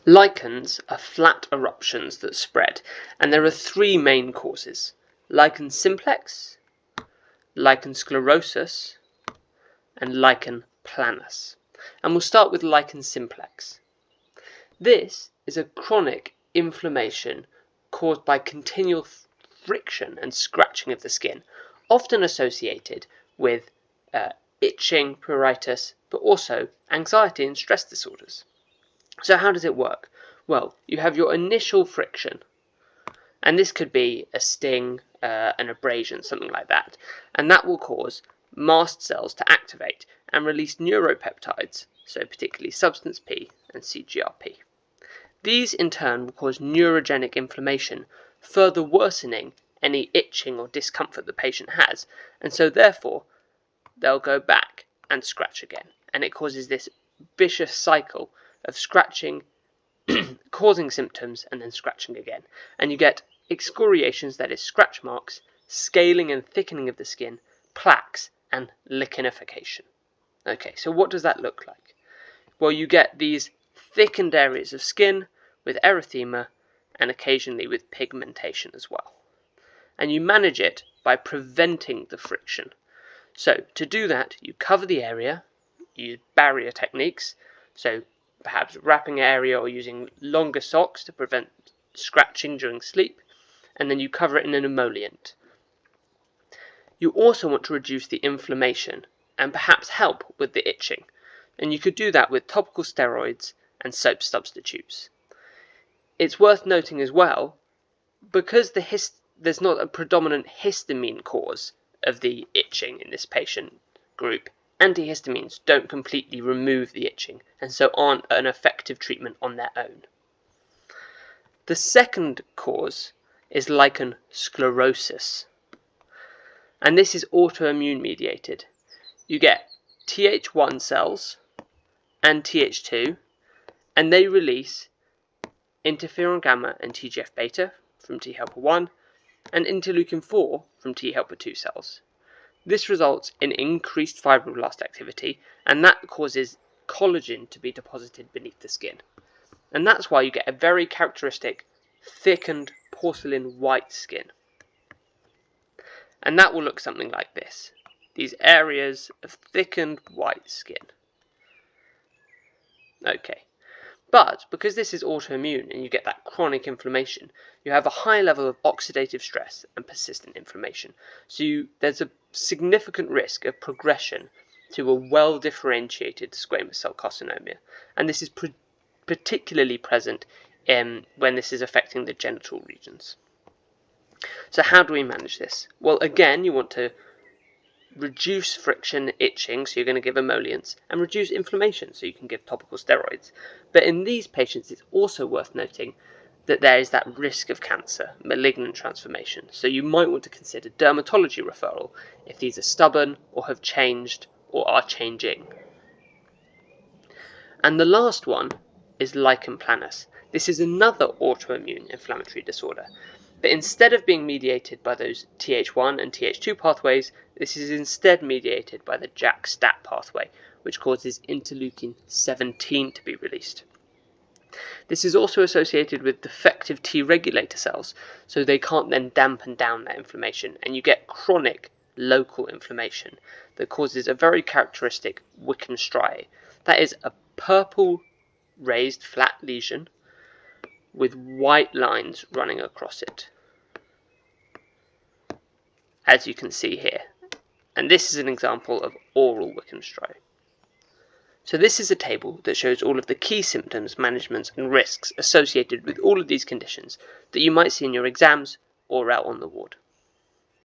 Lichens are flat eruptions that spread, and there are three main causes: Lichen Simplex, Lichen Sclerosus, and Lichen Planus. And we'll start with Lichen Simplex. This is a chronic inflammation caused by continual friction and scratching of the skin, often associated with itching, pruritus, but also anxiety and stress disorders. So how does it work? Well, you have your initial friction, and this could be a sting, an abrasion, something like that, and that will cause mast cells to activate and release neuropeptides, so particularly substance P and CGRP. These in turn will cause neurogenic inflammation, further worsening any itching or discomfort the patient has, and so therefore they'll go back and scratch again, and it causes this vicious cycle of scratching, causing symptoms, and then scratching again. And you get excoriations, that is scratch marks, scaling and thickening of the skin, plaques, and lichenification. Okay, so what does that look like? Well, you get these thickened areas of skin with erythema and occasionally with pigmentation as well. And you manage it by preventing the friction. So to do that, you cover the area, use barrier techniques, so perhaps wrapping an area or using longer socks to prevent scratching during sleep, and then you cover it in an emollient. You also want to reduce the inflammation and perhaps help with the itching, and you could do that with topical steroids and soap substitutes. It's worth noting as well, because there's not a predominant histamine cause of the itching in this patient group, antihistamines don't completely remove the itching and so aren't an effective treatment on their own. The second cause is lichen sclerosus, and this is autoimmune mediated. You get Th1 cells and Th2, and they release interferon gamma and TGF-beta from T helper 1 and interleukin 4 from T helper 2 cells. This results in increased fibroblast activity, and that causes collagen to be deposited beneath the skin. And that's why you get a very characteristic thickened porcelain white skin. And that will look something like this. These areas of thickened white skin. Okay. But because this is autoimmune and you get that chronic inflammation, you have a high level of oxidative stress and persistent inflammation. So there's a significant risk of progression to a well-differentiated squamous cell carcinoma. And this is particularly present when this is affecting the genital regions. So how do we manage this? Well, again, you want to reduce friction, itching, so you're going to give emollients, and reduce inflammation, so you can give topical steroids. But in these patients, it's also worth noting that there is that risk of cancer, malignant transformation, so you might want to consider dermatology referral if these are stubborn or have changed or are changing. And the last one is Lichen Planus. This is another autoimmune inflammatory disorder. But instead of being mediated by those Th1 and Th2 pathways, this is instead mediated by the JAK-STAT pathway, which causes interleukin 17 to be released. This is also associated with defective T regulator cells, so they can't then dampen down that inflammation, and you get chronic local inflammation that causes a very characteristic Wickham striae. That is a purple raised flat lesion with white lines running across it, as you can see here. And this is an example of oral Wickham striae. So this is a table that shows all of the key symptoms, managements and risks associated with all of these conditions that you might see in your exams or out on the ward.